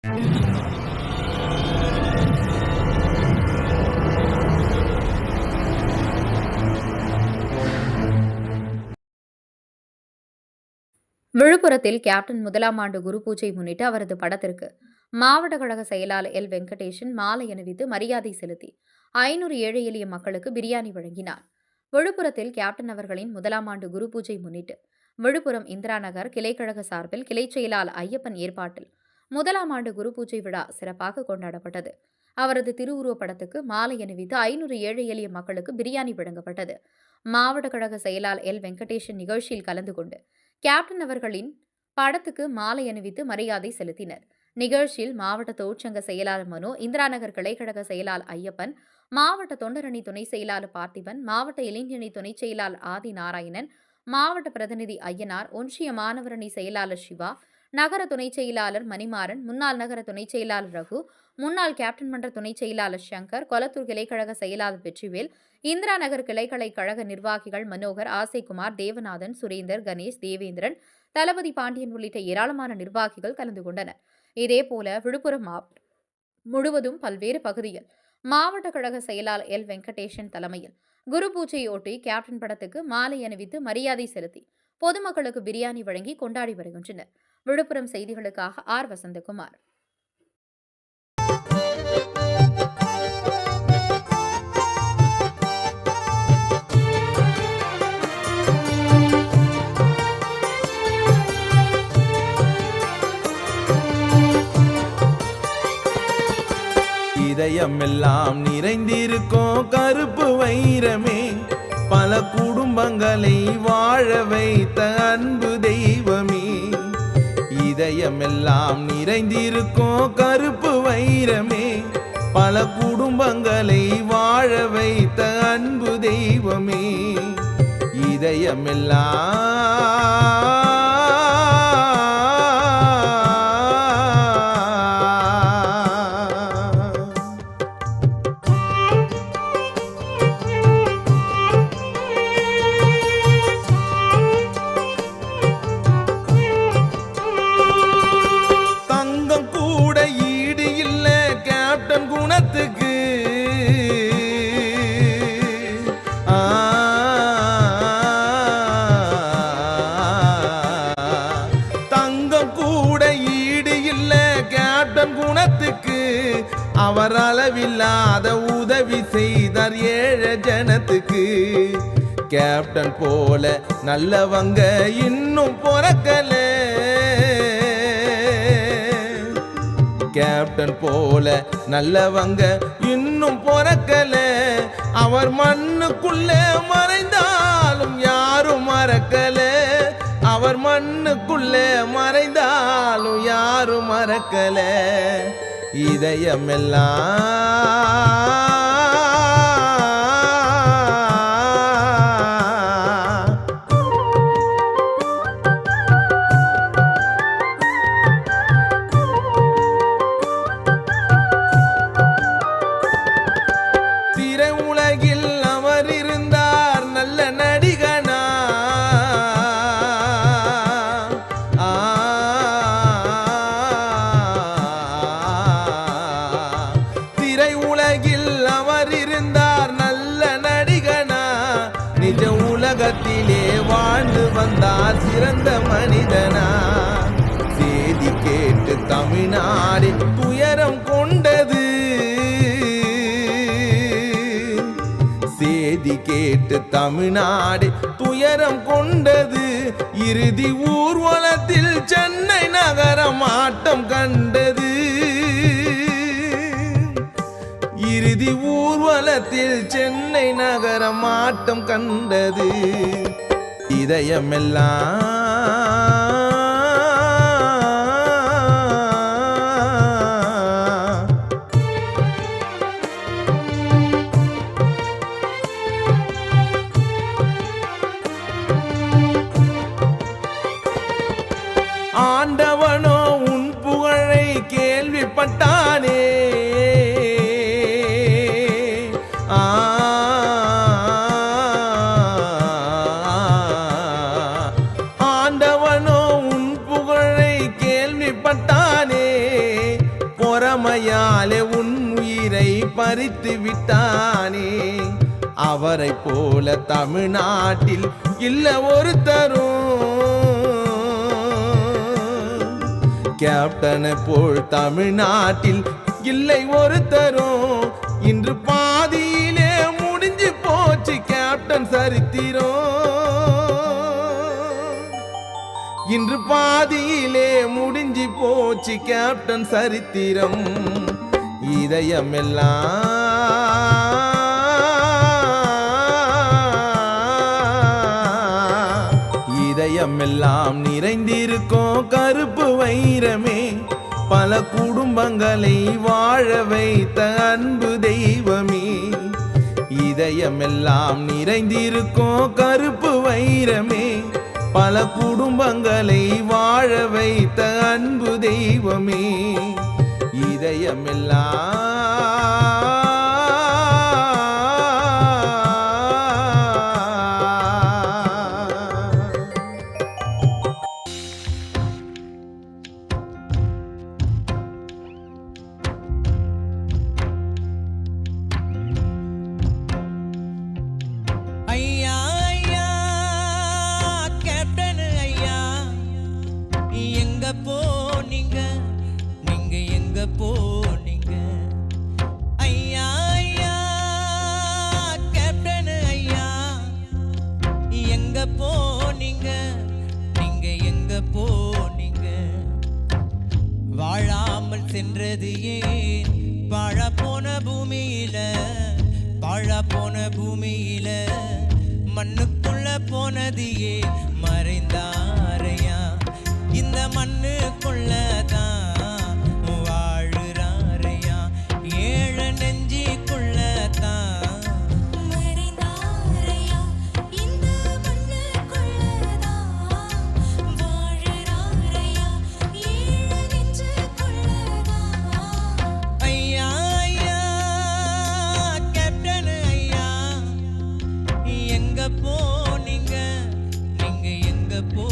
விழுப்புரத்தில் கேப்டன் முதலாம் ஆண்டு குரு பூஜை முன்னிட்டு அவரது படத்திற்கு மாவட்ட கழக செயலாளர் எல் வெங்கடேசன் மாலை அணிவித்து மரியாதை செலுத்தி 500 ஏழை எளிய மக்களுக்கு பிரியாணி வழங்கினார். விழுப்புரத்தில் கேப்டன் அவர்களின் முதலாம் ஆண்டு குரு பூஜை முன்னிட்டு விழுப்புரம் இந்திரா நகர் கிளைக்கழக சார்பில் கிளை செயலாளர் ஐயப்பன் ஏற்பாட்டில் முதலாம் ஆண்டு குரு பூஜை விழா சிறப்பாக கொண்டாடப்பட்டது. அவரது திருவுருவப் படத்துக்கு மாலை அணிவித்து 500 ஏழை எளிய மக்களுக்கு பிரியாணி வழங்கப்பட்டது. மாவட்ட கழக செயலாளர் எல் வெங்கடேசன் நிகழ்ச்சியில் கலந்து கொண்டு கேப்டன் அவர்களின் படத்துக்கு மாலை அணிவித்து மரியாதை செலுத்தினர். நிகழ்ச்சியில் மாவட்ட தொழிற்சங்க செயலாளர் மனோ, இந்திரா நகர் கிளைக்கழக செயலாளர் ஐயப்பன், மாவட்ட தொண்டரணி துணை செயலாளர் பார்த்திபன், மாவட்ட இளைஞரணி துணை செயலாளர் ஆதி நாராயணன், மாவட்ட பிரதிநிதி ஐயனார், ஒன்றிய மாணவரணி செயலாளர் சிவா, நகர துணை செயலாளர் மணிமாறன், முன்னாள் நகர துணை செயலாளர் ரகு, முன்னாள் கேப்டன் மன்ற துணை செயலாளர் சங்கர், கொளத்தூர் கிளைக்கழக செயலாளர் வெற்றிவேல், இந்திரா நகர் கிளைக்கழக கழக நிர்வாகிகள் மனோகர், ஆசைக்குமார், தேவநாதன், சுரேந்தர், கணேஷ், தேவேந்திரன், தளபதி பாண்டியன் உள்ளிட்ட ஏராளமான நிர்வாகிகள் கலந்து கொண்டனர். இதேபோல விழுப்புரம் மாவட்டம் முழுவதும் பல்வேறு பகுதியில் மாவட்ட கழக செயலாளர் எல் வெங்கடேசன் தலைமையில் குரு பூஜையொட்டி கேப்டன் படத்துக்கு மாலை அணிவித்து மரியாதை செலுத்தி பொதுமக்களுக்கு பிரியாணி வழங்கி கொண்டாடி வருகின்றனர். விழுப்புரம் செய்திகளுக்காக ஆர் வசந்தகுமார். இதயமெல்லாம் நிறைந்திருக்கும் கருப்பு வைரமே, பல குடும்பங்களை வாழ வைத்த அன்பு தெய்வமே. இதயமெல்லாம் நிறைந்திருக்கும் கருப்பு வைரமே, பல குடும்பங்களை வாழ வைத்த அன்பு தெய்வமே. இதயமெல்லாம் குணத்துக்கு தங்கம் கூட ஈடு இல்ல கேப்டன் குணத்துக்கு. அவர் அளவில்லாத உதவி செய்தார் ஏழை ஜனத்துக்கு. கேப்டன் போல நல்லவங்க இன்னும் பிறக்கல, கேப்டன் போல நல்லவங்க இன்னும் பிறக்கல. அவர் மண்ணுக்குள்ளே மறைந்தாலும் யாரும் மறக்கல, அவர் மண்ணுக்குள்ளே மறைந்தாலும் யாரும் மறக்கல. இதயமெல்லாம் உலகத்திலே வாழ்ந்து வந்தார் சிறந்த மனிதனா. செய்தி கேட்டு தமிழ்நாடு துயரம் கொண்டது, செய்தி கேட்டு தமிழ்நாடு துயரம் கொண்டது. இறுதி ஊர்வலத்தில் சென்னை நகரம் ஆட்டம் கண்டது, இறுதி ஊர்வலத்தில் சென்னை நகரம் ஆட்டம் கண்டது. இதயமெல்லாம் ஆண்டவனோ உன் புகழை கேள்விப்பட்டானே, ஆண்டவனோ உன் புகழை கேள்விப்பட்டானே. பொறமையாலே உன் உயிரை பறித்து விட்டானே. அவரை போல தமிழ்நாட்டில் இல்ல ஒருத்தரும், கேப்டனை போல் தமிழ்நாட்டில் இல்லை ஒருத்தரும். இன்று பாதியிலே முடிஞ்சு போச்சு கேப்டன் சரித்திரம். இன்று பாதியிலே முடிஞ்சு போச்சு கேப்டன் சரித்திரம். இதயமெல்லாம் நிறைந்திருக்கும் கருப்பு வைரமே, பல குடும்பங்களை வாழ வைத்த அன்பு தெய்வமே. இதயமெல்லாம் நிறைந்திருக்கும் கருப்பு வைரமே, பல குடும்பங்களை வாழ வைத்த அன்பு தெய்வமே. இதயமெல்லாம் ஐயா ஐயா கேப்டன் ஐயா, எங்க போனீங்க, நீங்க எங்க போனீங்க? ஐயா ஐயா கேப்டன் ஐயா, எங்க போனீங்க, நீங்க எங்க போனீங்க? வாழாமல் சென்றது ஏன் வாழ போன பூமியில, வாழ போன பூமியில மண்ணுக்குள்ள போனது ஏன் மறைந்தாரையா? இந்த மண்ணுக்குள்ள தான் வாழுறாரையா, ஏழ நெஞ்சிக்குள்ள தான் மறைந்தாரையா. இந்த மண்ணுக்குள்ளதான் வாழுறாரையா, ஏழு நெஞ்சுக்குள்ளதான். ஐயா ஐயா கேப்டன் ஐயா, எங்க போனீங்க, நீங்க எங்க போ